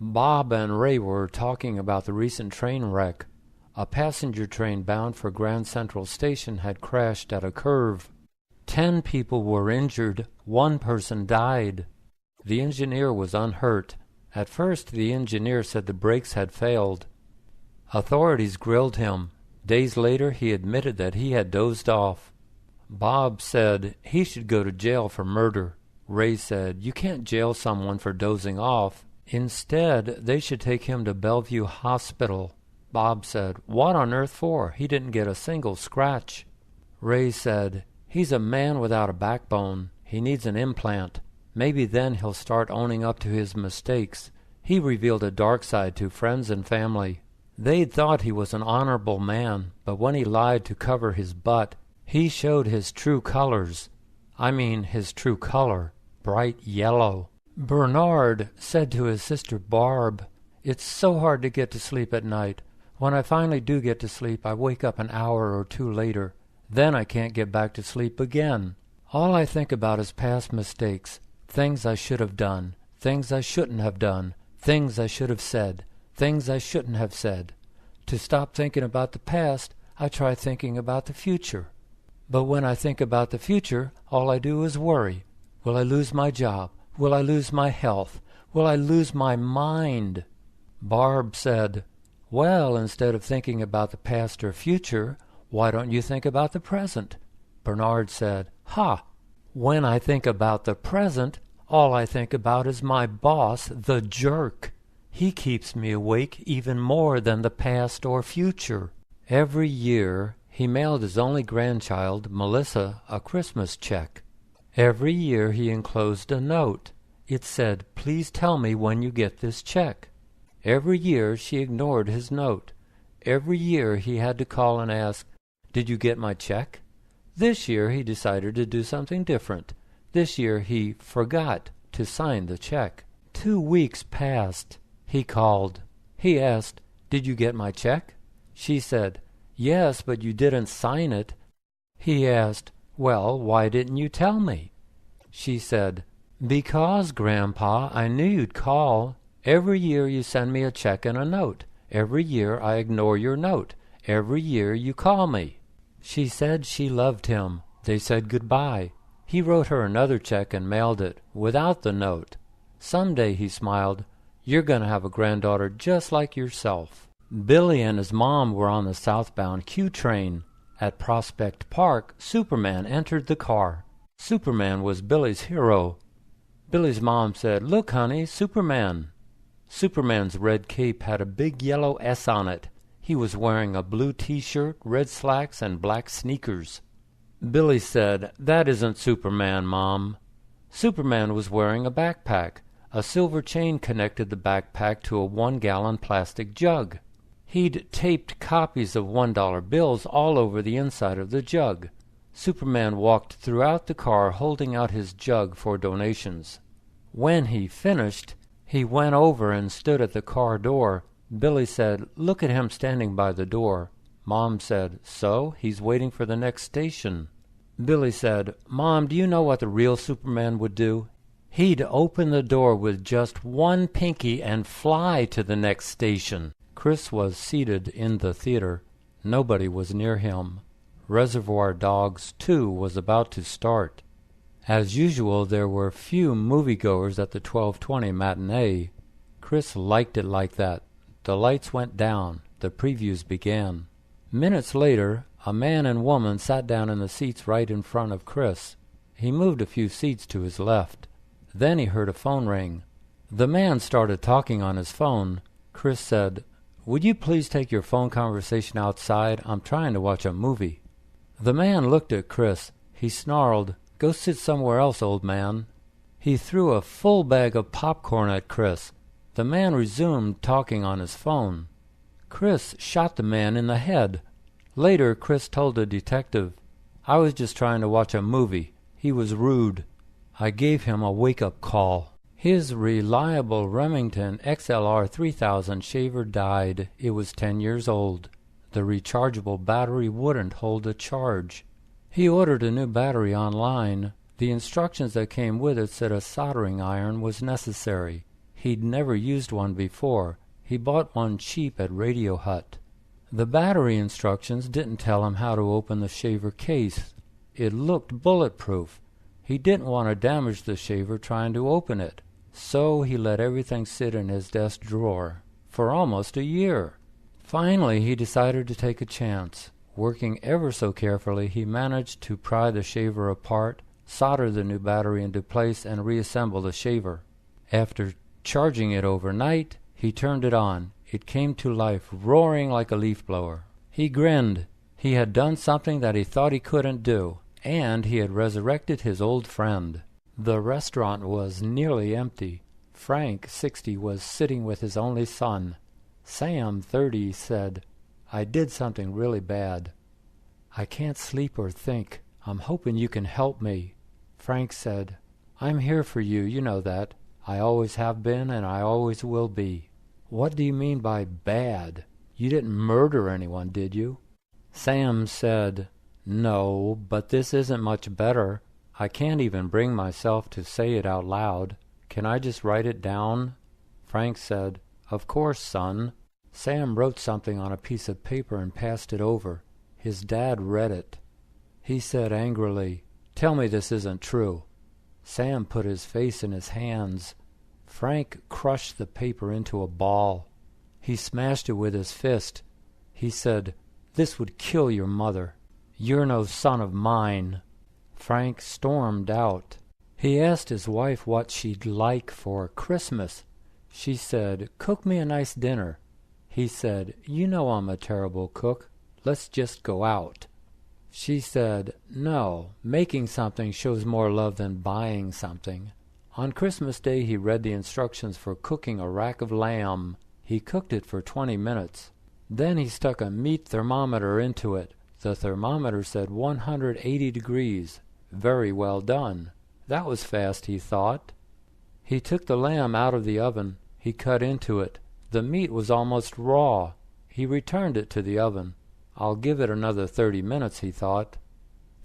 Bob and Ray were talking about the recent train wreck. A passenger train bound for Grand Central Station had crashed at a curve. 10 people were injured. 1 person died. The engineer was unhurt. At first, the engineer said the brakes had failed. Authorities grilled him. Days later, he admitted that he had dozed off. Bob said he should go to jail for murder. Ray said, "You can't jail someone for dozing off. Instead, they should take him to Bellevue Hospital." Bob said, "What on earth for? He didn't get a single scratch." Ray said, "He's a man without a backbone. He needs an implant. Maybe then he'll start owning up to his mistakes." He revealed a dark side to friends and family. They'd thought he was an honorable man, but when he lied to cover his butt, he showed his true colors. I mean his true color, bright yellow. Bernard said to his sister Barb, "It's so hard to get to sleep at night. When I finally do get to sleep, I wake up an hour or 2 later. Then I can't get back to sleep again. All I think about is past mistakes, things I should have done, things I shouldn't have done, things I should have said, things I shouldn't have said. To stop thinking about the past, I try thinking about the future. But when I think about the future, all I do is worry. Will I lose my job? Will I lose my health? Will I lose my mind?" Barb said, "Well, instead of thinking about the past or future, why don't you think about the present?" Bernard said, "Ha! When I think about the present, all I think about is my boss, the jerk. He keeps me awake even more than the past or future." Every year, he mailed his only grandchild, Melissa, a Christmas check. Every year he enclosed a note. It said, "Please tell me when you get this check." Every year she ignored his note. Every year he had to call and ask, "Did you get my check?" This year he decided to do something different. This year he forgot to sign the check. 2 weeks passed. He called. He asked, "Did you get my check?" She said, "Yes, but you didn't sign it." He asked, "Well, why didn't you tell me?" She said, "Because, Grandpa, I knew you'd call. Every year you send me a check and a note. Every year I ignore your note. Every year you call me." She said she loved him. They said goodbye. He wrote her another check and mailed it, without the note. Someday, he smiled, "You're going to have a granddaughter just like yourself." Billy and his mom were on the southbound Q train. At Prospect Park, Superman entered the car. Superman was Billy's hero. Billy's mom said, "Look, honey, Superman." Superman's red cape had a big yellow S on it. He was wearing a blue T-shirt, red slacks, and black sneakers. Billy said, "That isn't Superman, Mom." Superman was wearing a backpack. A silver chain connected the backpack to a 1-gallon plastic jug. He'd taped copies of $1 bills all over the inside of the jug. Superman walked throughout the car holding out his jug for donations. When he finished, he went over and stood at the car door. Billy said, "Look at him standing by the door." Mom said, "So? He's waiting for the next station." Billy said, "Mom, do you know what the real Superman would do? He'd open the door with just one pinky and fly to the next station." Chris was seated in the theater. Nobody was near him. Reservoir Dogs 2 was about to start. As usual, there were few moviegoers at the 12:20 matinee. Chris liked it like that. The lights went down. The previews began. Minutes later, a man and woman sat down in the seats right in front of Chris. He moved a few seats to his left. Then he heard a phone ring. The man started talking on his phone. Chris said, "Would you please take your phone conversation outside? I'm trying to watch a movie." The man looked at Chris. He snarled, "Go sit somewhere else, old man." He threw a full bag of popcorn at Chris. The man resumed talking on his phone. Chris shot the man in the head. Later, Chris told the detective, "I was just trying to watch a movie. He was rude. I gave him a wake-up call." His reliable Remington XLR 3000 shaver died. It was 10 years old. The rechargeable battery wouldn't hold a charge. He ordered a new battery online. The instructions that came with it said a soldering iron was necessary. He'd never used one before. He bought one cheap at Radio Hut. The battery instructions didn't tell him how to open the shaver case. It looked bulletproof. He didn't want to damage the shaver trying to open it, so he let everything sit in his desk drawer for almost a year. Finally, he decided to take a chance. Working ever so carefully, he managed to pry the shaver apart, solder the new battery into place, and reassemble the shaver. After charging it overnight, he turned it on. It came to life, roaring like a leaf blower. He grinned. He had done something that he thought he couldn't do, and he had resurrected his old friend. The restaurant was nearly empty. Frank, 60, was sitting with his only son. Sam, 30, said, "I did something really bad. I can't sleep or think. I'm hoping you can help me." Frank said, "I'm here for you, you know that. I always have been and I always will be." "What do you mean by bad? You didn't murder anyone, did you?" Sam said, "No, but this isn't much better. I can't even bring myself to say it out loud. Can I just write it down?" Frank said, "Of course, son." Sam wrote something on a piece of paper and passed it over. His dad read it. He said angrily, "Tell me this isn't true." Sam put his face in his hands. Frank crushed the paper into a ball. He smashed it with his fist. He said, "This would kill your mother. You're no son of mine." Frank stormed out. He asked his wife what she'd like for Christmas. She said, "Cook me a nice dinner." He said, "You know I'm a terrible cook. Let's just go out." She said, "No, making something shows more love than buying something." On Christmas Day he read the instructions for cooking a rack of lamb. He cooked it for 20 minutes. Then he stuck a meat thermometer into it. The thermometer said 180 degrees. Very well done. That was fast, he thought. He took the lamb out of the oven. He cut into it. The meat was almost raw. He returned it to the oven. I'll give it another 30 minutes, he thought.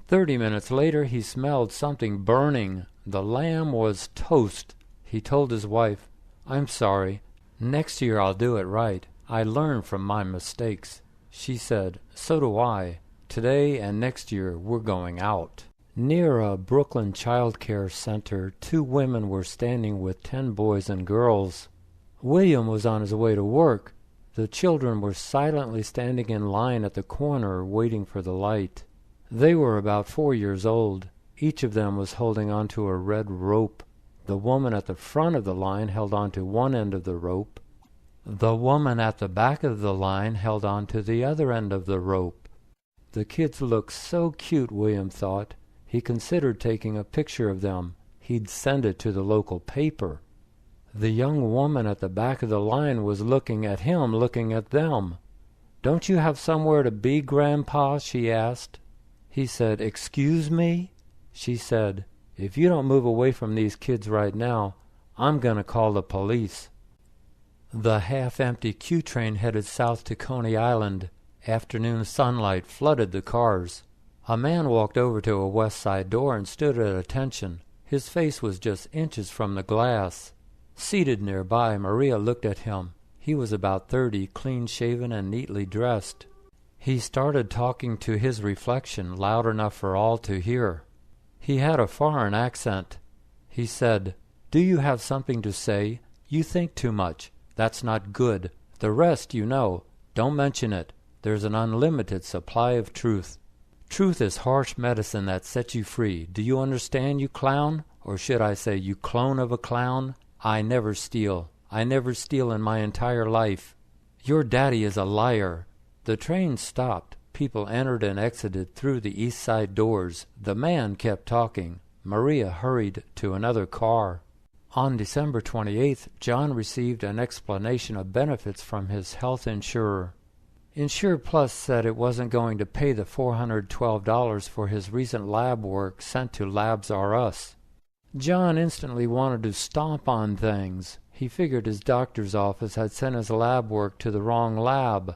30 minutes later he smelled something burning. The lamb was toast. He told his wife, "I'm sorry. Next year I'll do it right. I learn from my mistakes." She said, "So do I. Today and next year we're going out." Near a Brooklyn child care center, 2 women were standing with 10 boys and girls. William was on his way to work. The children were silently standing in line at the corner waiting for the light. They were about 4 years old. Each of them was holding onto a red rope. The woman at the front of the line held onto one end of the rope. The woman at the back of the line held onto the other end of the rope. The kids looked so cute, William thought. He considered taking a picture of them. He'd send it to the local paper. The young woman at the back of the line was looking at him, looking at them. "Don't you have somewhere to be, Grandpa?" she asked. He said, "Excuse me?" She said, "If you don't move away from these kids right now, I'm going to call the police." The half-empty Q train headed south to Coney Island. Afternoon sunlight flooded the cars. A man walked over to a west side door and stood at attention. His face was just inches from the glass. Seated nearby, Maria looked at him. He was about 30, clean-shaven and neatly dressed. He started talking to his reflection, loud enough for all to hear. He had a foreign accent. He said, "Do you have something to say? You think too much. That's not good. The rest you know. Don't mention it. There's an unlimited supply of truth. Truth is harsh medicine that sets you free. Do you understand, you clown? Or should I say, you clone of a clown? I never steal. I never steal in my entire life. Your daddy is a liar." The train stopped. People entered and exited through the east side doors. The man kept talking. Maria hurried to another car. On December 28th, John received an explanation of benefits from his health insurer. Insure Plus said it wasn't going to pay the $412 for his recent lab work sent to Labs R Us. John instantly wanted to stomp on things. He figured his doctor's office had sent his lab work to the wrong lab.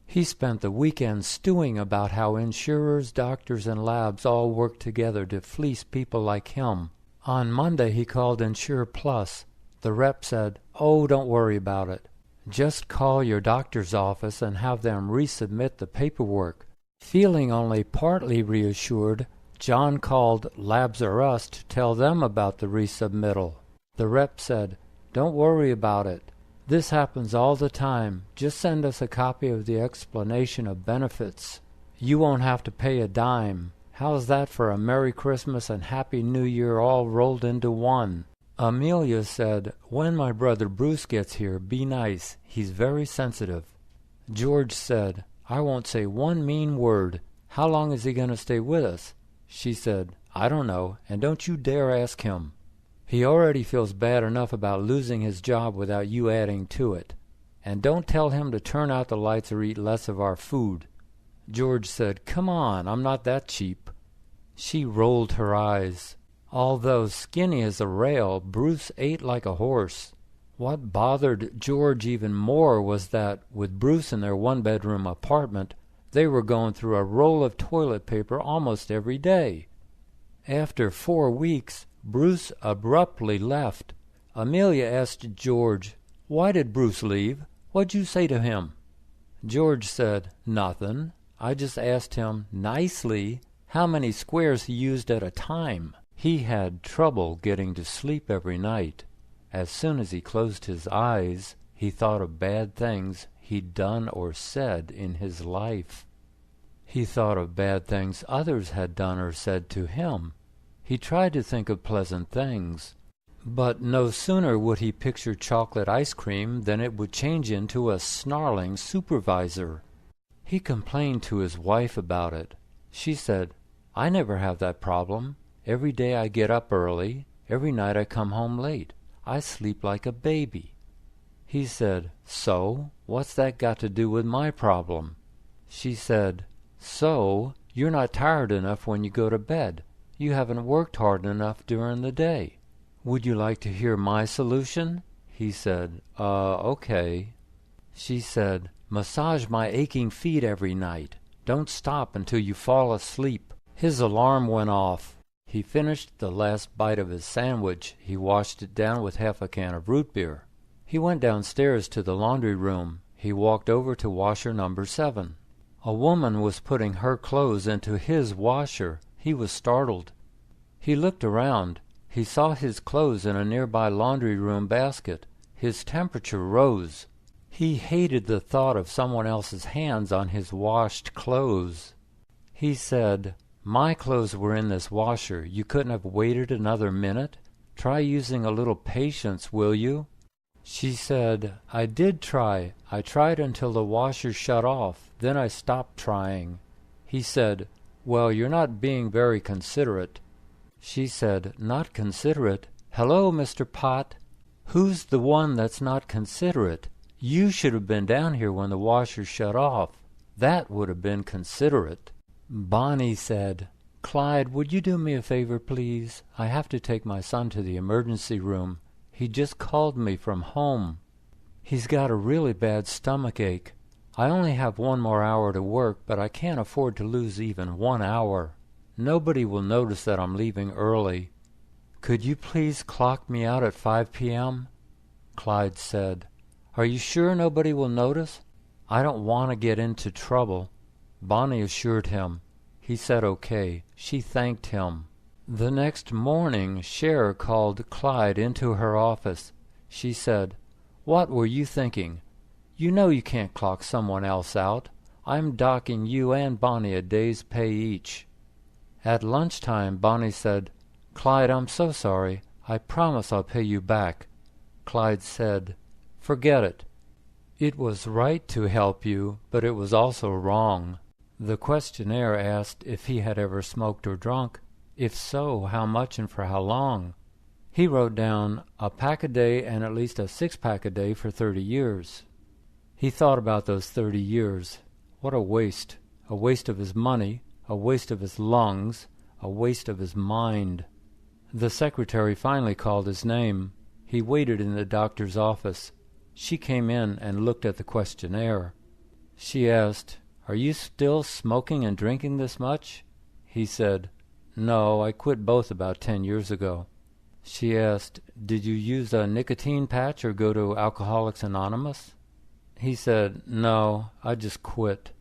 He spent the weekend stewing about how insurers, doctors, and labs all work together to fleece people like him. On Monday he called Insure Plus. The rep said, Oh, don't worry about it. Just call your doctor's office and have them resubmit the paperwork. Feeling only partly reassured, John called Labs R Us to tell them about the resubmittal. The rep said, "Don't worry about it. This happens all the time. Just send us a copy of the explanation of benefits. You won't have to pay a dime. How's that for a Merry Christmas and Happy New Year all rolled into one?" Amelia said, "When my brother Bruce gets here, be nice. He's very sensitive." George said, "I won't say one mean word. How long is he going to stay with us?" She said, "I don't know, and don't you dare ask him. He already feels bad enough about losing his job without you adding to it. And don't tell him to turn out the lights or eat less of our food." George said, "Come on, I'm not that cheap." She rolled her eyes. Although skinny as a rail, Bruce ate like a horse. What bothered George even more was that, with Bruce in their one-bedroom apartment, they were going through a roll of toilet paper almost every day. After 4 weeks, Bruce abruptly left. Amelia asked George, "Why did Bruce leave? What'd you say to him?" George said, "Nothing. I just asked him, nicely, how many squares he used at a time. He had trouble getting to sleep every night. As soon as he closed his eyes, he thought of bad things he'd done or said in his life. He thought of bad things others had done or said to him. He tried to think of pleasant things. But no sooner would he picture chocolate ice cream than it would change into a snarling supervisor. He complained to his wife about it. She said, 'I never have that problem. Every day I get up early. Every night I come home late. I sleep like a baby.' He said, 'So? What's that got to do with my problem?' She said, 'So, you're not tired enough when you go to bed. You haven't worked hard enough during the day. Would you like to hear my solution?' He said, okay. She said, 'Massage my aching feet every night. Don't stop until you fall asleep.' His alarm went off. He finished the last bite of his sandwich. He washed it down with half a can of root beer. He went downstairs to the laundry room. He walked over to washer number 7. A woman was putting her clothes into his washer. He was startled. He looked around. He saw his clothes in a nearby laundry room basket. His temperature rose. He hated the thought of someone else's hands on his washed clothes. He said, "My clothes were in this washer. You couldn't have waited another minute? Try using a little patience, will you?" She said, "I did try. I tried until the washer shut off. Then I stopped trying." He said, "Well, you're not being very considerate." She said, "Not considerate? Hello, Mr. Pott. Who's the one that's not considerate? You should have been down here when the washer shut off. That would have been considerate." Bonnie said, "Clyde, would you do me a favor, please? I have to take my son to the emergency room. He just called me from home. He's got a really bad stomach ache. I only have 1 more hour to work, but I can't afford to lose even 1 hour. Nobody will notice that I'm leaving early. Could you please clock me out at 5 p.m.? Clyde said, "Are you sure nobody will notice? I don't want to get into trouble." Bonnie assured him. He said okay. She thanked him. The next morning, Cher called Clyde into her office. She said, "What were you thinking? You know you can't clock someone else out. I'm docking you and Bonnie a day's pay each." At lunchtime, Bonnie said, "Clyde, I'm so sorry. I promise I'll pay you back." Clyde said, "Forget it. It was right to help you, but it was also wrong." The questionnaire asked if he had ever smoked or drunk. If so, how much and for how long? He wrote down a pack a day and at least a 6-pack a day for 30 years. He thought about those 30 years. What a waste. A waste of his money, a waste of his lungs, a waste of his mind. The secretary finally called his name. He waited in the doctor's office. She came in and looked at the questionnaire. She asked, "Are you still smoking and drinking this much?" He said, "No, I quit both about 10 years ago." She asked, "Did you use a nicotine patch or go to Alcoholics Anonymous?" He said, "No, I just quit."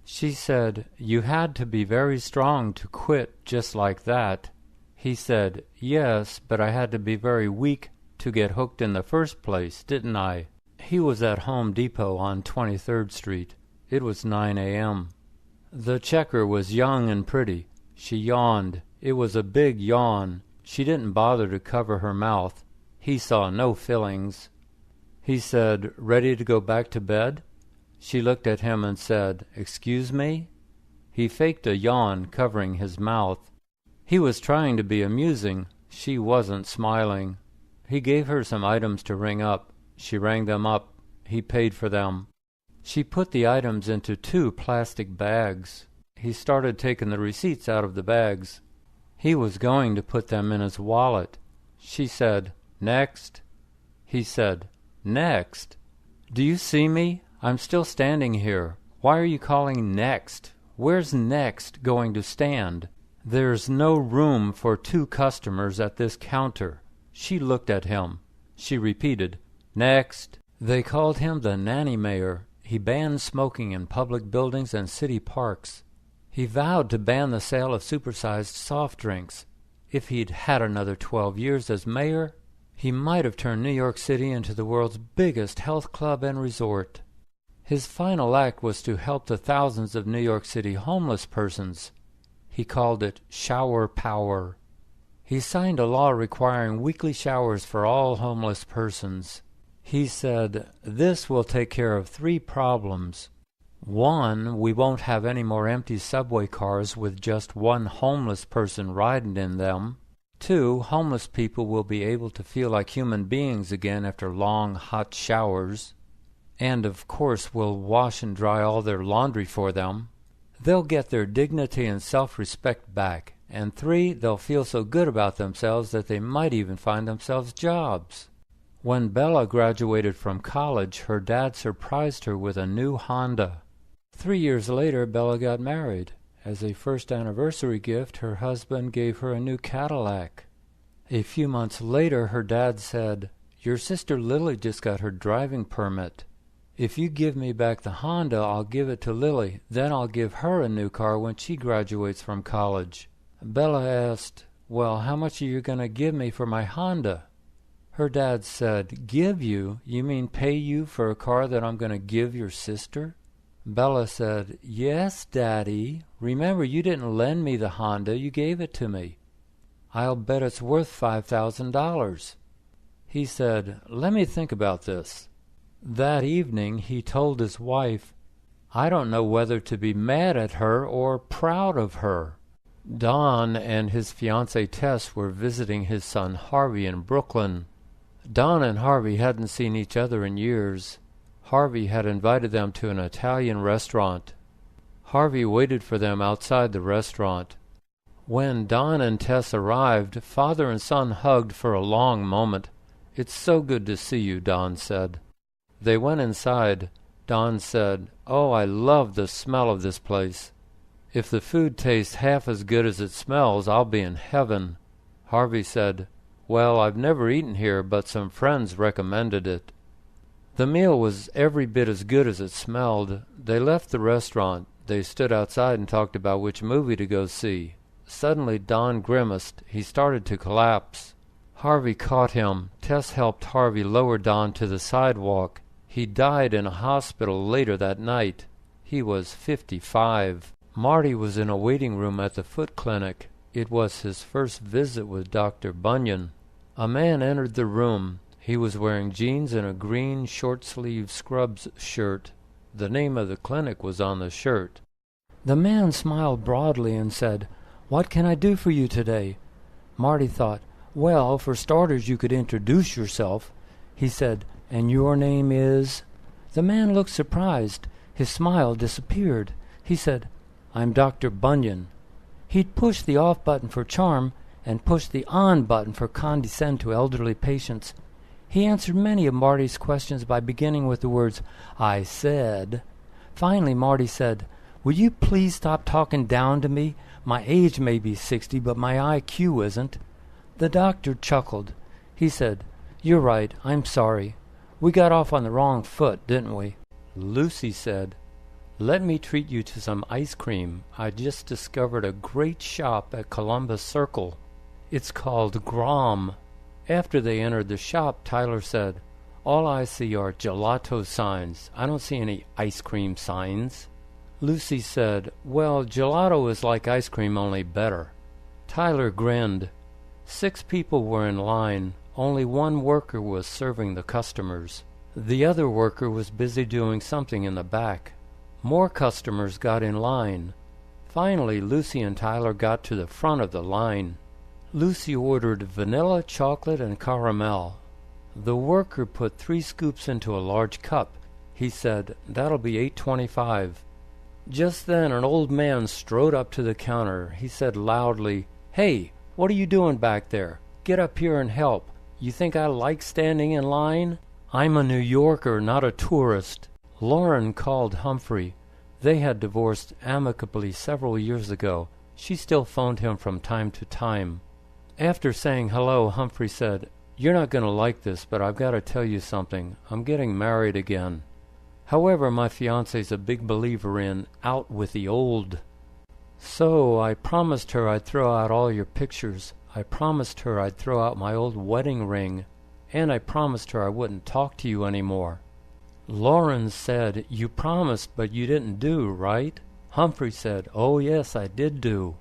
She said, "You had to be very strong to quit just like that." He said, "Yes, but I had to be very weak to get hooked in the first place, didn't I?" He was at Home Depot on 23rd Street. It was 9 a.m. The checker was young and pretty. She yawned. It was a big yawn. She didn't bother to cover her mouth. He saw no fillings. He said, "Ready to go back to bed?" She looked at him and said, "Excuse me?" He faked a yawn, covering his mouth. He was trying to be amusing. She wasn't smiling. He gave her some items to ring up. She rang them up. He paid for them. She put the items into 2 plastic bags. He started taking the receipts out of the bags. He was going to put them in his wallet. She said, "Next." He said, "Next? Do you see me? I'm still standing here. Why are you calling next? Where's next going to stand? There's no room for 2 customers at this counter." She looked at him. She repeated, "Next." They called him the nanny mayor. He banned smoking in public buildings and city parks. He vowed to ban the sale of supersized soft drinks. If he'd had another 12 years as mayor, he might have turned New York City into the world's biggest health club and resort. His final act was to help the thousands of New York City homeless persons. He called it shower power. He signed a law requiring weekly showers for all homeless persons. He said, "This will take care of 3 problems. 1, we won't have any more empty subway cars with just 1 homeless person riding in them. 2, homeless people will be able to feel like human beings again after long, hot showers. And, of course, we'll wash and dry all their laundry for them. They'll get their dignity and self-respect back. And 3, they'll feel so good about themselves that they might even find themselves jobs." When Bella graduated from college, her dad surprised her with a new Honda. 3 years later, Bella got married. As a first anniversary gift, her husband gave her a new Cadillac. A few months later, her dad said, "Your sister Lily just got her driving permit. If you give me back the Honda, I'll give it to Lily. Then I'll give her a new car when she graduates from college." Bella asked, "Well, how much are you going to give me for my Honda?" Her dad said, "Give you? You mean pay you for a car that I'm going to give your sister?" Bella said, "Yes, Daddy. Remember, you didn't lend me the Honda. You gave it to me. I'll bet it's worth $5,000. He said, "Let me think about this." That evening he told his wife, "I don't know whether to be mad at her or proud of her." Don and his fiancée Tess were visiting his son Harvey in Brooklyn. Don and Harvey hadn't seen each other in years. Harvey had invited them to an Italian restaurant. Harvey waited for them outside the restaurant. When Don and Tess arrived, father and son hugged for a long moment. "It's so good to see you," Don said. They went inside. Don said, "Oh, I love the smell of this place. If the food tastes half as good as it smells, I'll be in heaven." Harvey said, "Well, I've never eaten here, but some friends recommended it." The meal was every bit as good as it smelled. They left the restaurant. They stood outside and talked about which movie to go see. Suddenly Don grimaced. He started to collapse. Harvey caught him. Tess helped Harvey lower Don to the sidewalk. He died in a hospital later that night. He was 55. Marty was in a waiting room at the Foot Clinic. It was his first visit with Dr. Bunyan. A man entered the room. He was wearing jeans and a green short-sleeved scrubs shirt. The name of the clinic was on the shirt. The man smiled broadly and said, "What can I do for you today?" Marty thought, "Well, for starters, you could introduce yourself." He said, "And your name is?" The man looked surprised. His smile disappeared. He said, "I'm Dr. Bunyan." He'd pushed the off button for charm and pushed the on button for condescend to elderly patients. He answered many of Marty's questions by beginning with the words, "I said." Finally, Marty said, "Will you please stop talking down to me? My age may be 60, but my IQ isn't." The doctor chuckled. He said, "You're right, I'm sorry. We got off on the wrong foot, didn't we?" Lucy said, "Let me treat you to some ice cream. I just discovered a great shop at Columbus Circle. It's called Grom." After they entered the shop, Tyler said, "All I see are gelato signs. I don't see any ice cream signs." Lucy said, "Well, gelato is like ice cream, only better." Tyler grinned. 6 people were in line. Only one worker was serving the customers. The other worker was busy doing something in the back. More customers got in line. Finally, Lucy and Tyler got to the front of the line. Lucy ordered vanilla, chocolate, and caramel. The worker put 3 scoops into a large cup. He said, "That'll be $8.25. Just then an old man strode up to the counter. He said loudly, "Hey, what are you doing back there? Get up here and help. You think I like standing in line? I'm a New Yorker, not a tourist." Lauren called Humphrey. They had divorced amicably several years ago. She still phoned him from time to time. After saying hello, Humphrey said, "You're not going to like this, but I've got to tell you something. I'm getting married again. However, my fiance's a big believer in out with the old. So I promised her I'd throw out all your pictures. I promised her I'd throw out my old wedding ring. And I promised her I wouldn't talk to you anymore." Lauren said, "You promised, but you didn't do, right?" Humphrey said, "Oh, yes, I did do.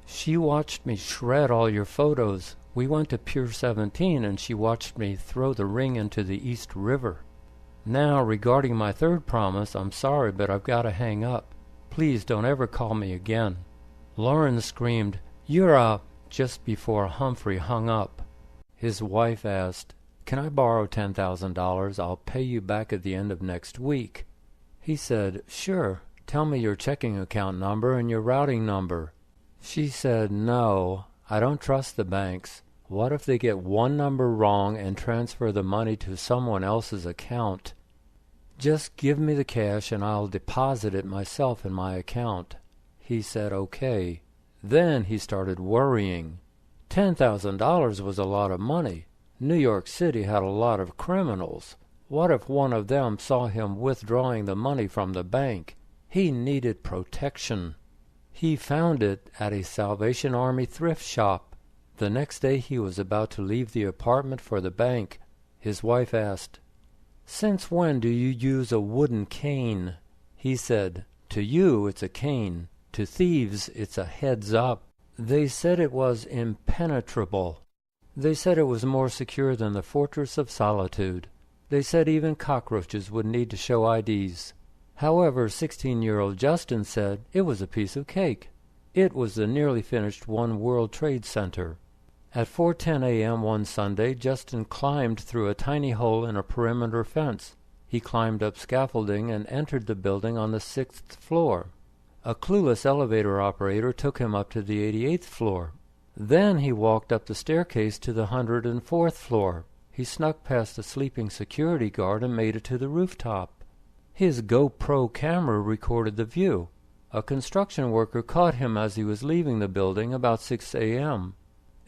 She watched me shred all your photos. We went to Pier 17, and she watched me throw the ring into the East River. Now, regarding my third promise, I'm sorry, but I've got to hang up. Please don't ever call me again." Lauren screamed, "You're a—" just before Humphrey hung up. His wife asked, "Can I borrow $10,000? I'll pay you back at the end of next week." He said, "Sure. Tell me your checking account number and your routing number." She said, "No, I don't trust the banks. What if they get one number wrong and transfer the money to someone else's account? Just give me the cash and I'll deposit it myself in my account." He said, "Okay." Then he started worrying. $10,000 was a lot of money. New York City had a lot of criminals. What if one of them saw him withdrawing the money from the bank? He needed protection. He found it at a Salvation Army thrift shop. The next day he was about to leave the apartment for the bank. His wife asked, "Since when do you use a wooden cane?" He said, "To you it's a cane. To thieves it's a heads up." They said it was impenetrable. They said it was more secure than the Fortress of Solitude. They said even cockroaches would need to show IDs. However, 16-year-old Justin said it was a piece of cake. It was the nearly finished One World Trade Center. At 4:10 a.m. one Sunday, Justin climbed through a tiny hole in a perimeter fence. He climbed up scaffolding and entered the building on the 6th floor. A clueless elevator operator took him up to the 88th floor. Then he walked up the staircase to the 104th floor. He snuck past the sleeping security guard and made it to the rooftop. His GoPro camera recorded the view. A construction worker caught him as he was leaving the building about 6 a.m.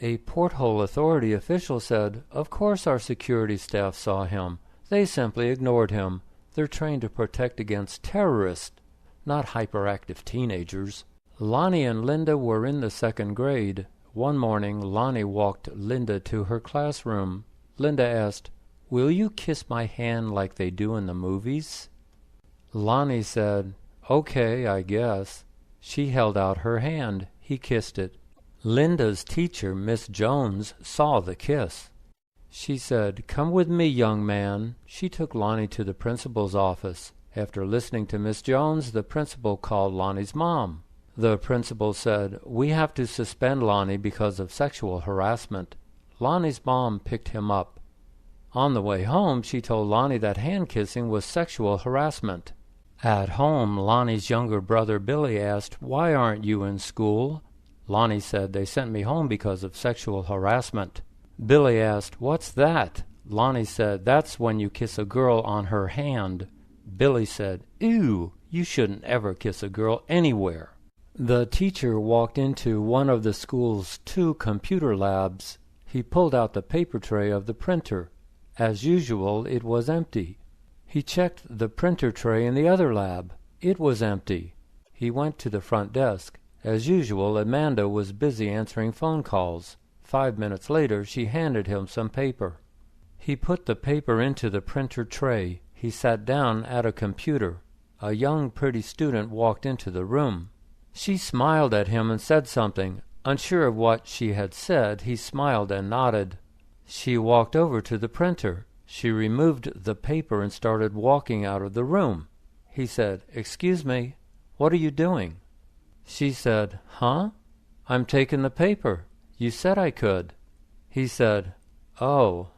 A Porthole Authority official said, "Of course our security staff saw him. They simply ignored him. They're trained to protect against terrorists, not hyperactive teenagers." Lonnie and Linda were in the 2nd grade. One morning, Lonnie walked Linda to her classroom. Linda asked, "Will you kiss my hand like they do in the movies?" Lonnie said, "Okay, I guess." She held out her hand. He kissed it. Linda's teacher, Miss Jones, saw the kiss. She said, "Come with me, young man." She took Lonnie to the principal's office. After listening to Miss Jones, the principal called Lonnie's mom. The principal said, "We have to suspend Lonnie because of sexual harassment." Lonnie's mom picked him up. On the way home, she told Lonnie that hand-kissing was sexual harassment. At home, Lonnie's younger brother Billy asked, "Why aren't you in school?" Lonnie said, "They sent me home because of sexual harassment." Billy asked, "What's that?" Lonnie said, "That's when you kiss a girl on her hand." Billy said, "Ew, you shouldn't ever kiss a girl anywhere." The teacher walked into one of the school's 2 computer labs. He pulled out the paper tray of the printer. As usual, it was empty. He checked the printer tray in the other lab. It was empty. He went to the front desk. As usual, Amanda was busy answering phone calls. 5 minutes later, she handed him some paper. He put the paper into the printer tray. He sat down at a computer. A young, pretty student walked into the room. She smiled at him and said something. Unsure of what she had said, he smiled and nodded. She walked over to the printer. She removed the paper and started walking out of the room. He said, "Excuse me, what are you doing?" She said, "Huh? I'm taking the paper. You said I could." He said, "Oh,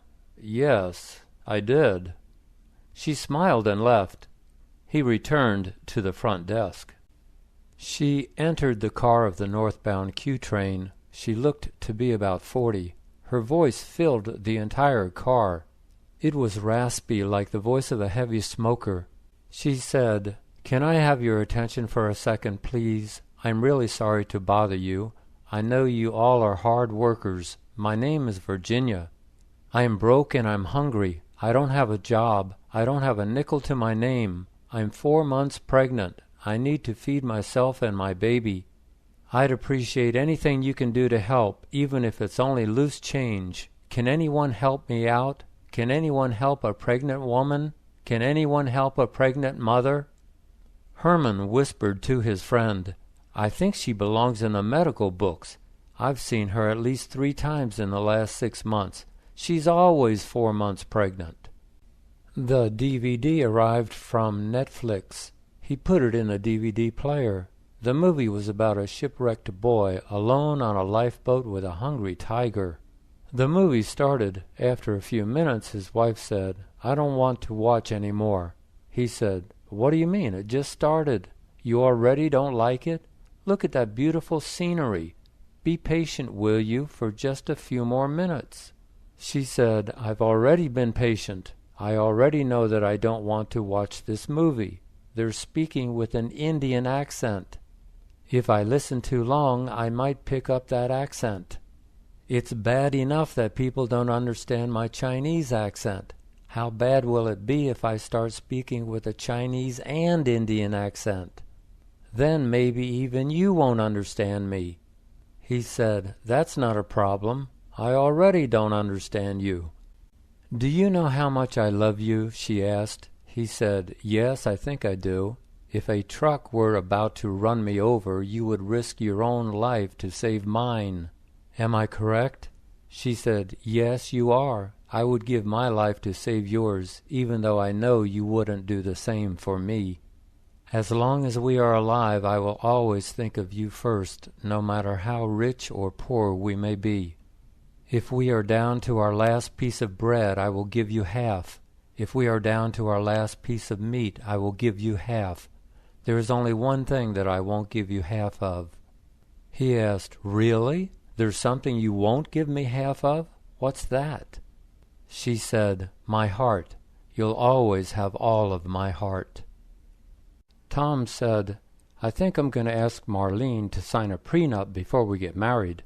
yes, I did." She smiled and left. He returned to the front desk. She entered the car of the northbound Q train. She looked to be about 40. Her voice filled the entire car. It was raspy, like the voice of a heavy smoker. She said, "Can I have your attention for a second, please? I'm really sorry to bother you. I know you all are hard workers. My name is Virginia. I am broke and I'm hungry. I don't have a job. I don't have a nickel to my name. I'm 4 months pregnant. I need to feed myself and my baby. I'd appreciate anything you can do to help, even if it's only loose change. Can anyone help me out? Can anyone help a pregnant woman? Can anyone help a pregnant mother?" Herman whispered to his friend, "I think she belongs in the medical books. I've seen her at least 3 times in the last 6 months. She's always 4 months pregnant." The DVD arrived from Netflix. He put it in a DVD player. The movie was about a shipwrecked boy alone on a lifeboat with a hungry tiger. The movie started. After a few minutes, his wife said, "I don't want to watch any more." He said, "What do you mean? It just started. You already don't like it? Look at that beautiful scenery. Be patient, will you, for just a few more minutes." She said, "I've already been patient. I already know that I don't want to watch this movie. They're speaking with an Indian accent. If I listen too long, I might pick up that accent. It's bad enough that people don't understand my Chinese accent. How bad will it be if I start speaking with a Chinese and Indian accent? Then maybe even you won't understand me." He said, "That's not a problem. I already don't understand you." "Do you know how much I love you?" she asked. He said, "Yes, I think I do. If a truck were about to run me over, you would risk your own life to save mine. Am I correct?" She said, "Yes, you are. I would give my life to save yours, even though I know you wouldn't do the same for me. As long as we are alive, I will always think of you first, no matter how rich or poor we may be. If we are down to our last piece of bread, I will give you half. If we are down to our last piece of meat, I will give you half. There is only one thing that I won't give you half of." He asked, "Really? There's something you won't give me half of? What's that?" She said, "My heart. You'll always have all of my heart." Tom said, "I think I'm going to ask Marlene to sign a prenup before we get married."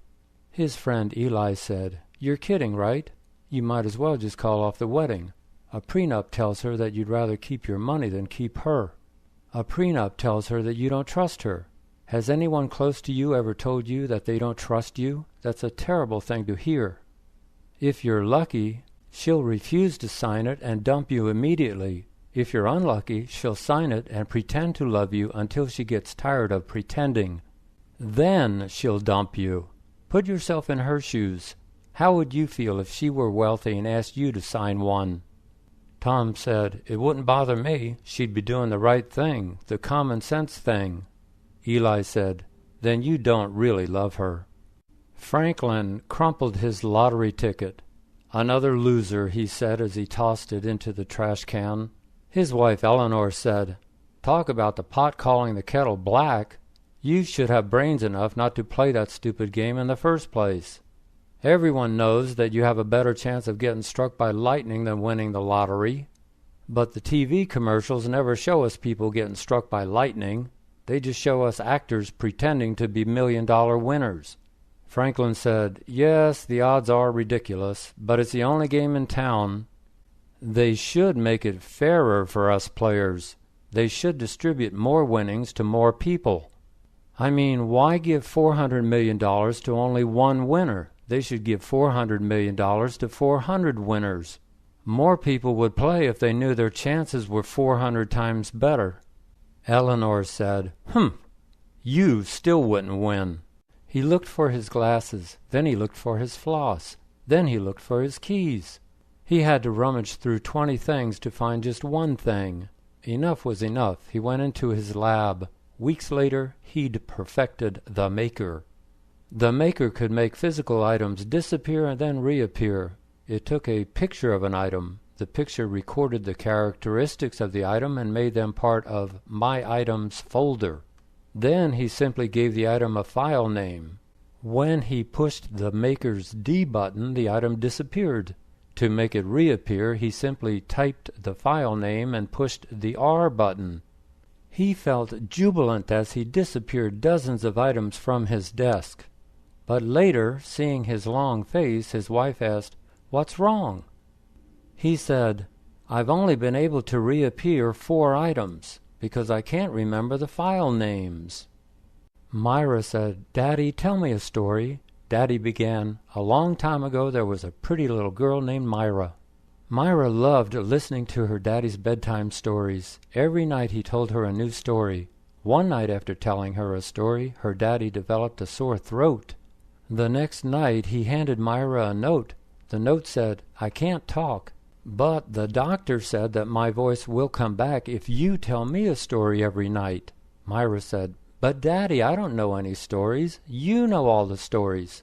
His friend Eli said, "You're kidding, right? You might as well just call off the wedding. A prenup tells her that you'd rather keep your money than keep her. A prenup tells her that you don't trust her. Has anyone close to you ever told you that they don't trust you? That's a terrible thing to hear. If you're lucky, she'll refuse to sign it and dump you immediately. If you're unlucky, she'll sign it and pretend to love you until she gets tired of pretending. Then she'll dump you. Put yourself in her shoes. How would you feel if she were wealthy and asked you to sign one?" Tom said, "It wouldn't bother me. She'd be doing the right thing, the common sense thing." Eli said, "Then you don't really love her." Franklin crumpled his lottery ticket. "Another loser," he said as he tossed it into the trash can. His wife Eleanor said, "Talk about the pot calling the kettle black. You should have brains enough not to play that stupid game in the first place. Everyone knows that you have a better chance of getting struck by lightning than winning the lottery. But the TV commercials never show us people getting struck by lightning. They just show us actors pretending to be million-dollar winners. Franklin said, "Yes, the odds are ridiculous, but it's the only game in town. They should make it fairer for us players. They should distribute more winnings to more people. I mean, why give $400 million to only one winner? They should give $400 million to 400 winners. More people would play if they knew their chances were 400 times better." Eleanor said, "You still wouldn't win." He looked for his glasses, then he looked for his floss, then he looked for his keys. He had to rummage through 20 things to find just one thing. Enough was enough. He went into his lab. Weeks later, he'd perfected the Maker. The Maker could make physical items disappear and then reappear. It took a picture of an item. The picture recorded the characteristics of the item and made them part of My Items folder. Then he simply gave the item a file name. When he pushed the Maker's D button, the item disappeared. To make it reappear, he simply typed the file name and pushed the R button. He felt jubilant as he disappeared dozens of items from his desk. But later, seeing his long face, his wife asked, "What's wrong?" He said, "I've only been able to reappear 4 items, because I can't remember the file names." Myra said, "Daddy, tell me a story." Daddy began, "A long time ago there was a pretty little girl named Myra." Myra loved listening to her daddy's bedtime stories. Every night he told her a new story. One night after telling her a story, her daddy developed a sore throat. The next night he handed Myra a note. The note said, "I can't talk, but the doctor said that my voice will come back if you tell me a story every night." Myra said, "But Daddy, I don't know any stories. You know all the stories."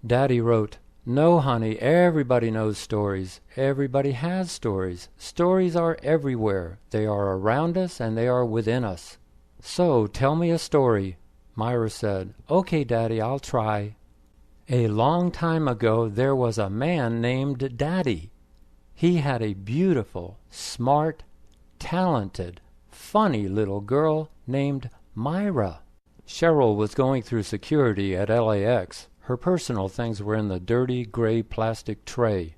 Daddy wrote, "No, honey, everybody knows stories. Everybody has stories. Stories are everywhere. They are around us and they are within us. So tell me a story." Myra said, "Okay, Daddy, I'll try. A long time ago there was a man named Daddy. He had a beautiful, smart, talented, funny little girl named Myra." Cheryl was going through security at LAX. Her personal things were in the dirty, gray plastic tray.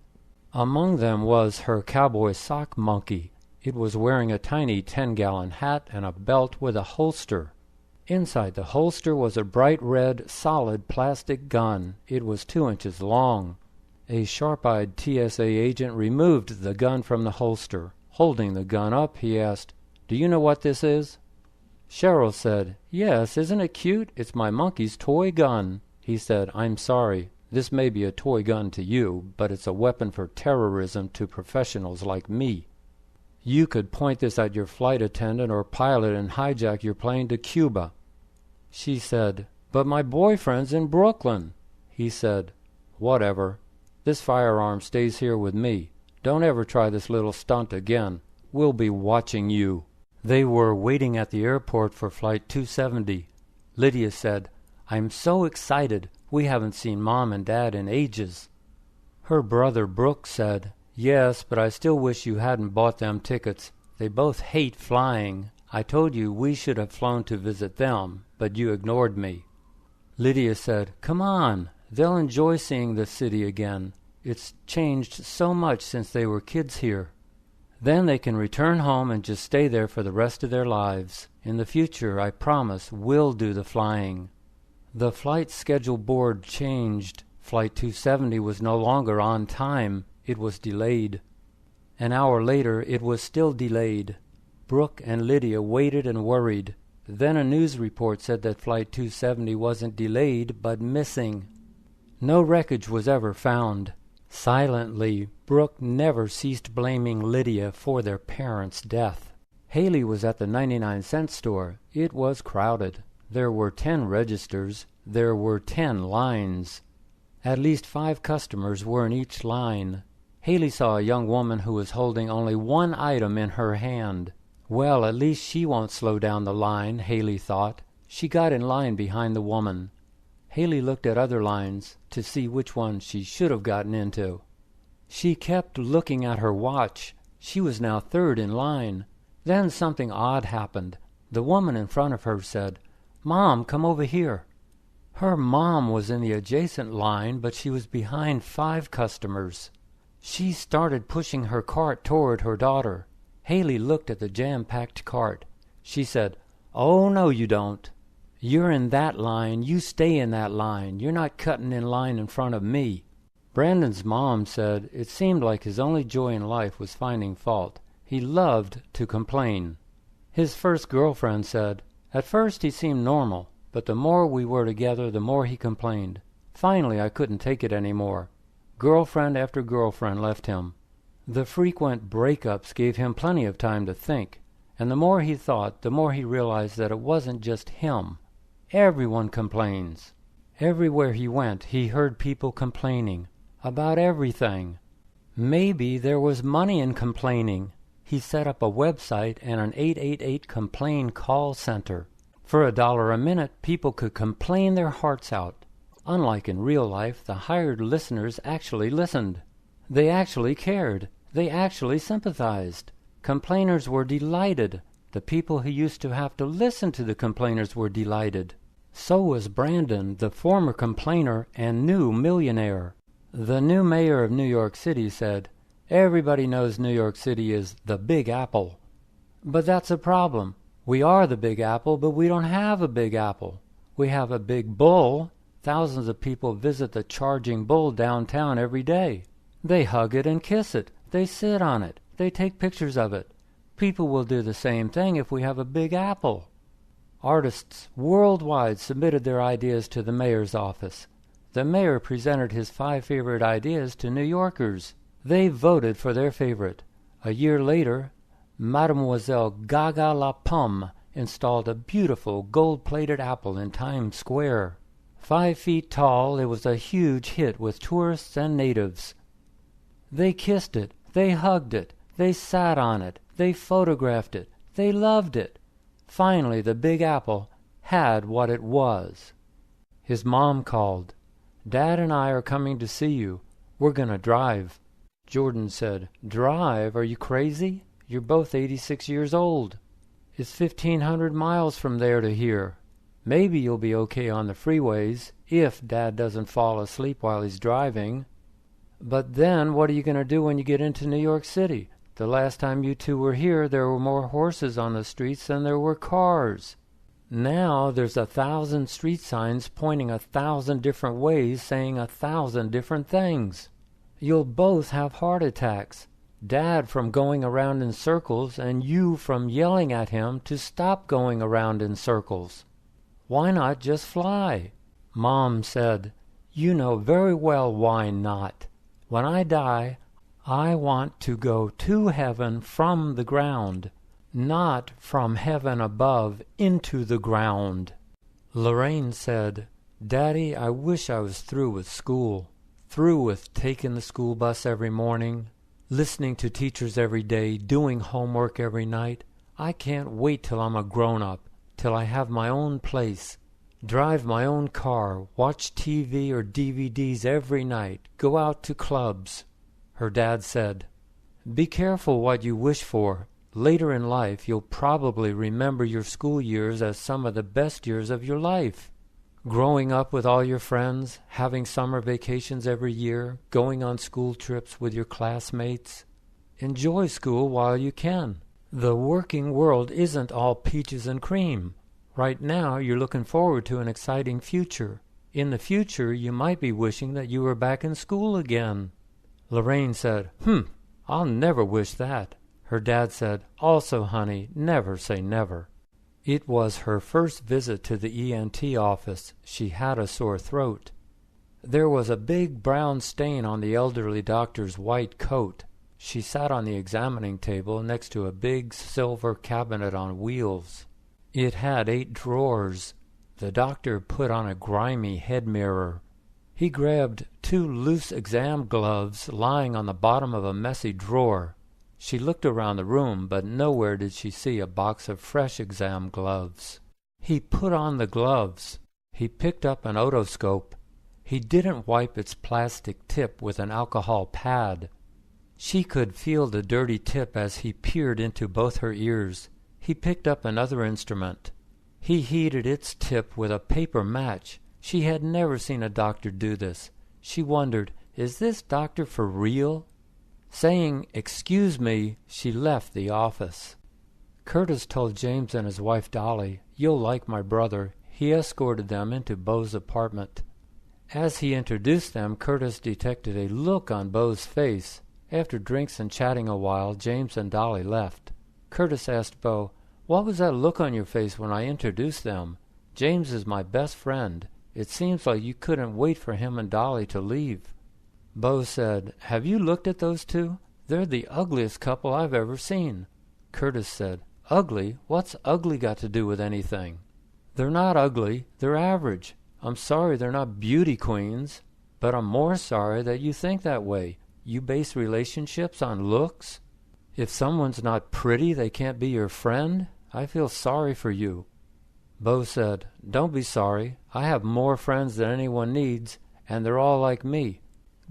Among them was her cowboy sock monkey. It was wearing a tiny 10-gallon hat and a belt with a holster. Inside the holster was a bright red, solid plastic gun. It was 2 inches long. A sharp-eyed TSA agent removed the gun from the holster. Holding the gun up, he asked, "Do you know what this is?" Cheryl said, "Yes, isn't it cute? It's my monkey's toy gun." He said, "I'm sorry. This may be a toy gun to you, but it's a weapon for terrorism to professionals like me. You could point this at your flight attendant or pilot and hijack your plane to Cuba." She said, "But my boyfriend's in Brooklyn." He said, "Whatever. This firearm stays here with me. Don't ever try this little stunt again. We'll be watching you." They were waiting at the airport for Flight 270. Lydia said, "I'm so excited. We haven't seen Mom and Dad in ages." Her brother Brooke said, "Yes, but I still wish you hadn't bought them tickets. They both hate flying. I told you we should have flown to visit them, but you ignored me." Lydia said, "Come on. They'll enjoy seeing the city again. It's changed so much since they were kids here. Then they can return home and just stay there for the rest of their lives. In the future, I promise, we'll do the flying." The flight schedule board changed. Flight 270 was no longer on time. It was delayed. An hour later, it was still delayed. Brooke and Lydia waited and worried. Then a news report said that Flight 270 wasn't delayed, but missing. No wreckage was ever found. Silently, Brooke never ceased blaming Lydia for their parents' death. Haley was at the 99-cent store. It was crowded. There were 10 registers. There were 10 lines. At least 5 customers were in each line. Haley saw a young woman who was holding only one item in her hand. Well, at least she won't slow down the line, Haley thought. She got in line behind the woman. Haley looked at other lines to see which one she should have gotten into. She kept looking at her watch. She was now 3rd in line. Then something odd happened. The woman in front of her said, "Mom, come over here." Her mom was in the adjacent line, but she was behind 5 customers. She started pushing her cart toward her daughter. Haley looked at the jam-packed cart. She said, "Oh, no, you don't. You're in that line. You stay in that line. You're not cutting in line in front of me." Brandon's mom said it seemed like his only joy in life was finding fault. He loved to complain. His first girlfriend said, "At first he seemed normal, but the more we were together, the more he complained. Finally, I couldn't take it anymore. Girlfriend after girlfriend left him. The frequent breakups gave him plenty of time to think, and the more he thought, the more he realized that it wasn't just him. Everyone complains. Everywhere he went, he heard people complaining about everything. Maybe there was money in complaining. He set up a website and an 888 complain call center. For $1 a minute, people could complain their hearts out. Unlike in real life, the hired listeners actually listened. They actually cared. They actually sympathized. Complainers were delighted. The people who used to have to listen to the complainers were delighted. So was Brandon, the former complainer and new millionaire. The new mayor of New York City said, "Everybody knows New York City is the Big Apple." But that's a problem. We are the Big Apple, but we don't have a Big Apple. We have a Big Bull. Thousands of people visit the Charging Bull downtown every day. They hug it and kiss it. They sit on it. They take pictures of it. People will do the same thing if we have a Big Apple. Artists worldwide submitted their ideas to the mayor's office. The mayor presented his 5 favorite ideas to New Yorkers. They voted for their favorite. A year later, Mademoiselle Gaga La Pomme installed a beautiful gold-plated apple in Times Square. 5 feet tall, it was a huge hit with tourists and natives. They kissed it, they hugged it, they sat on it, they photographed it, they loved it. Finally, the Big Apple had what it was. His mom called. "Dad and I are coming to see you. We're going to drive." Jordan said, "Drive? Are you crazy? You're both 86 years old. It's 1,500 miles from there to here. Maybe you'll be okay on the freeways, if Dad doesn't fall asleep while he's driving. But then what are you going to do when you get into New York City? The last time you two were here, there were more horses on the streets than there were cars. Now there's 1,000 street signs pointing 1,000 different ways saying 1,000 different things. You'll both have heart attacks. Dad from going around in circles and you from yelling at him to stop going around in circles. Why not just fly?" Mom said, "You know very well why not. When I die, I want to go to heaven from the ground, not from heaven above into the ground." Lorraine said, "Daddy, I wish I was through with school, through with taking the school bus every morning, listening to teachers every day, doing homework every night. I can't wait till I'm a grown-up, till I have my own place, drive my own car, watch TV or DVDs every night, go out to clubs." Her dad said, "Be careful what you wish for. Later in life, you'll probably remember your school years as some of the best years of your life. Growing up with all your friends, having summer vacations every year, going on school trips with your classmates. Enjoy school while you can. The working world isn't all peaches and cream. Right now, you're looking forward to an exciting future. In the future, you might be wishing that you were back in school again." Lorraine said, "I'll never wish that." Her dad said, "Also, honey, never say never." It was her first visit to the ENT office. She had a sore throat. There was a big brown stain on the elderly doctor's white coat. She sat on the examining table next to a big silver cabinet on wheels. It had 8 drawers. The doctor put on a grimy head mirror. He grabbed 2 loose exam gloves lying on the bottom of a messy drawer. She looked around the room, but nowhere did she see a box of fresh exam gloves. He put on the gloves. He picked up an otoscope. He didn't wipe its plastic tip with an alcohol pad. She could feel the dirty tip as he peered into both her ears. He picked up another instrument. He heated its tip with a paper match. She had never seen a doctor do this. She wondered, is this doctor for real? Saying, "Excuse me," she left the office. Curtis told James and his wife Dolly, "You'll like my brother." He escorted them into Beau's apartment. As he introduced them, Curtis detected a look on Beau's face. After drinks and chatting a while, James and Dolly left. Curtis asked Beau, "What was that look on your face when I introduced them? James is my best friend. It seems like you couldn't wait for him and Dolly to leave." Beau said, "Have you looked at those two? They're the ugliest couple I've ever seen." Curtis said, "Ugly? What's ugly got to do with anything?" "They're not ugly. They're average. I'm sorry they're not beauty queens, but I'm more sorry that you think that way. You base relationships on looks? If someone's not pretty, they can't be your friend? I feel sorry for you." Beau said, "Don't be sorry. I have more friends than anyone needs, and they're all like me.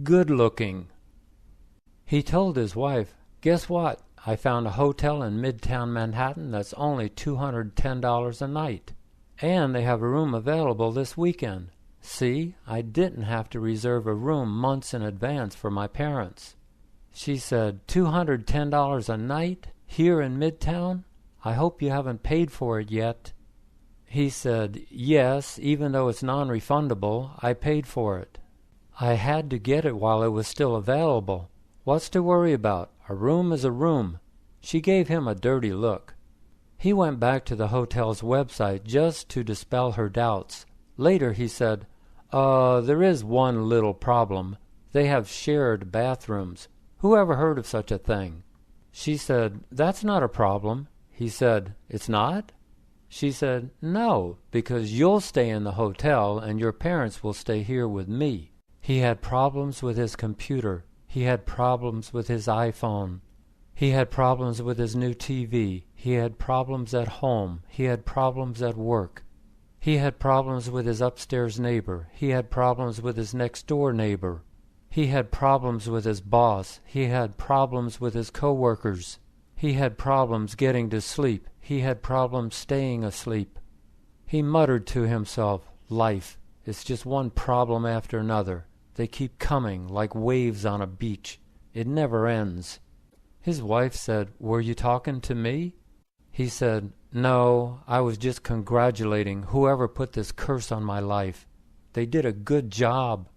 Good looking." He told his wife, "Guess what? I found a hotel in Midtown Manhattan that's only $210 a night. And they have a room available this weekend. See, I didn't have to reserve a room months in advance for my parents." She said, $210 a night? Here in Midtown? I hope you haven't paid for it yet." He said, "Yes, even though it's non-refundable, I paid for it. I had to get it while it was still available. What's to worry about? A room is a room." She gave him a dirty look. He went back to the hotel's website just to dispel her doubts. Later he said, There is one little problem. They have shared bathrooms. Who ever heard of such a thing?" She said, "That's not a problem." He said, "It's not?" She said, "No, because you'll stay in the hotel and your parents will stay here with me." He had problems with his computer. He had problems with his iPhone. He had problems with his new TV. He had problems at home. He had problems at work. He had problems with his upstairs neighbor. He had problems with his next-door neighbor. He had problems with his boss. He had problems with his coworkers. He had problems getting to sleep. He had problems staying asleep. He muttered to himself, "Life, it's just one problem after another. They keep coming like waves on a beach. It never ends." His wife said, "Were you talking to me?" He said, "No, I was just congratulating whoever put this curse on my life. They did a good job.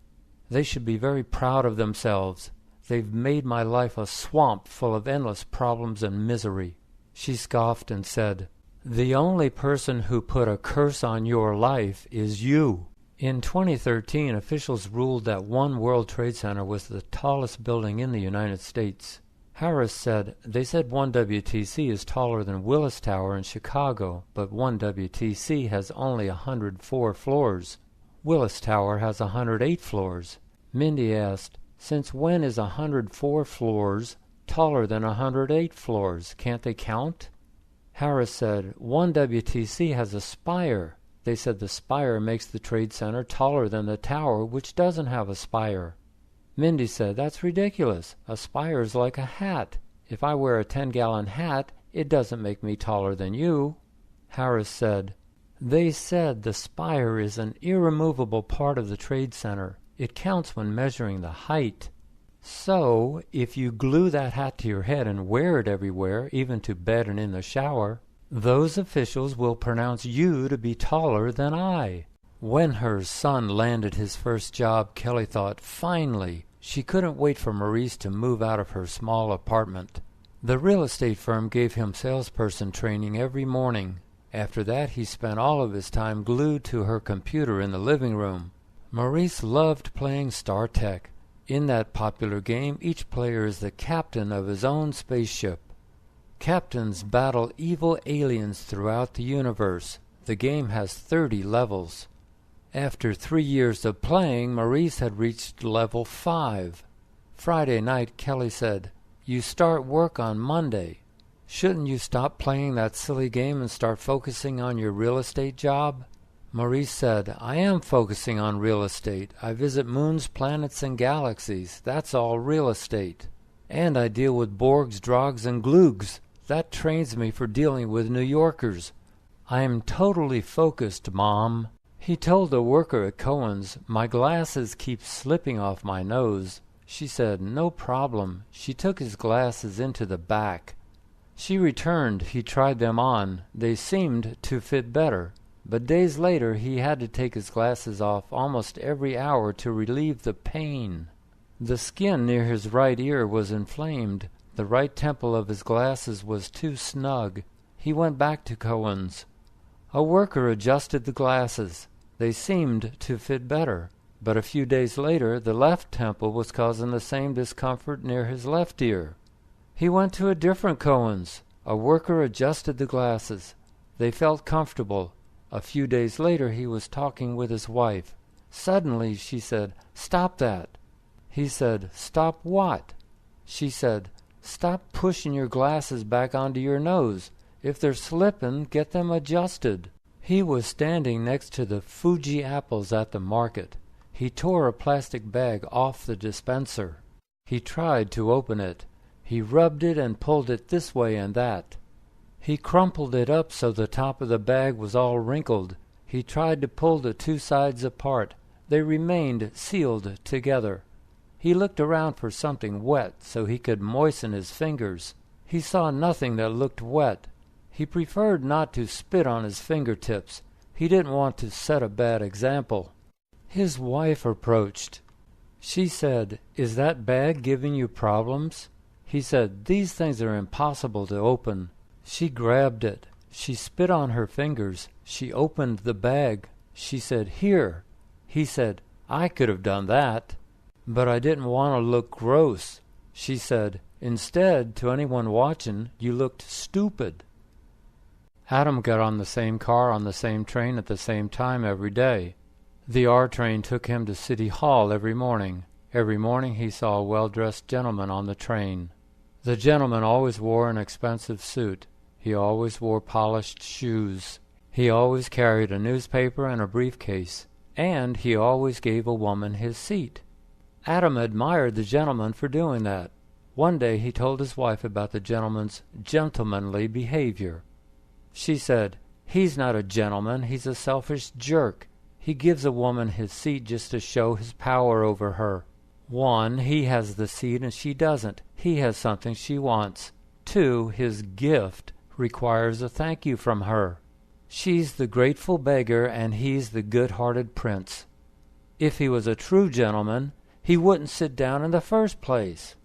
They should be very proud of themselves. They've made my life a swamp full of endless problems and misery." She scoffed and said, "The only person who put a curse on your life is you." In 2013, officials ruled that One World Trade Center was the tallest building in the United States. Harris said, "They said One WTC is taller than Willis Tower in Chicago, but One WTC has only 104 floors. Willis Tower has 108 floors. Mindy asked, "Since when is 104 floors taller than 108 floors? Can't they count?" Harris said, "One WTC has a spire. They said the spire makes the Trade Center taller than the tower, which doesn't have a spire." Mindy said, "That's ridiculous. A spire is like a hat. If I wear a 10-gallon hat, it doesn't make me taller than you." Harris said, "They said the spire is an irremovable part of the Trade Center. It counts when measuring the height. So, if you glue that hat to your head and wear it everywhere, even to bed and in the shower, those officials will pronounce you to be taller than I." When her son landed his first job, Kelly thought, finally, she couldn't wait for Maurice to move out of her small apartment. The real estate firm gave him salesperson training every morning. After that, he spent all of his time glued to her computer in the living room. Maurice loved playing StarTech. In that popular game, each player is the captain of his own spaceship. Captains battle evil aliens throughout the universe. The game has 30 levels. After 3 years of playing, Maurice had reached level 5. Friday night, Kelly said, "You start work on Monday. Shouldn't you stop playing that silly game and start focusing on your real estate job?" Maurice said, "I am focusing on real estate. I visit moons, planets, and galaxies. That's all real estate. And I deal with Borgs, Drogs, and Gloogs. That trains me for dealing with New Yorkers. I am totally focused, Mom." He told the worker at Cohen's, "My glasses keep slipping off my nose." She said, "No problem." She took his glasses into the back. She returned. He tried them on. They seemed to fit better. But days later he had to take his glasses off almost every hour to relieve the pain. The skin near his right ear was inflamed. The right temple of his glasses was too snug. He went back to Cohen's. A worker adjusted the glasses. They seemed to fit better. But a few days later the left temple was causing the same discomfort near his left ear. He went to a different Cohen's. A worker adjusted the glasses. They felt comfortable. A few days later he was talking with his wife. Suddenly she said, "Stop that." He said, "Stop what?" She said, "Stop pushing your glasses back onto your nose. If they're slipping, get them adjusted." He was standing next to the Fuji apples at the market. He tore a plastic bag off the dispenser. He tried to open it. He rubbed it and pulled it this way and that. He crumpled it up so the top of the bag was all wrinkled. He tried to pull the two sides apart. They remained sealed together. He looked around for something wet so he could moisten his fingers. He saw nothing that looked wet. He preferred not to spit on his fingertips. He didn't want to set a bad example. His wife approached. She said, "Is that bag giving you problems?" He said, "These things are impossible to open." She grabbed it. She spit on her fingers. She opened the bag. She said, "Here." He said, "I could have done that, but I didn't want to look gross." She said, "Instead, to anyone watching, you looked stupid." Adam got on the same car on the same train at the same time every day. The R train took him to City Hall every morning. Every morning he saw a well-dressed gentleman on the train. The gentleman always wore an expensive suit. He always wore polished shoes. He always carried a newspaper and a briefcase. And he always gave a woman his seat. Adam admired the gentleman for doing that. One day he told his wife about the gentleman's gentlemanly behavior. She said, "He's not a gentleman, he's a selfish jerk. He gives a woman his seat just to show his power over her. 1, he has the seat and she doesn't. He has something she wants. 2, his gift requires a thank you from her. She's the grateful beggar and he's the good-hearted prince. If he was a true gentleman, he wouldn't sit down in the first place."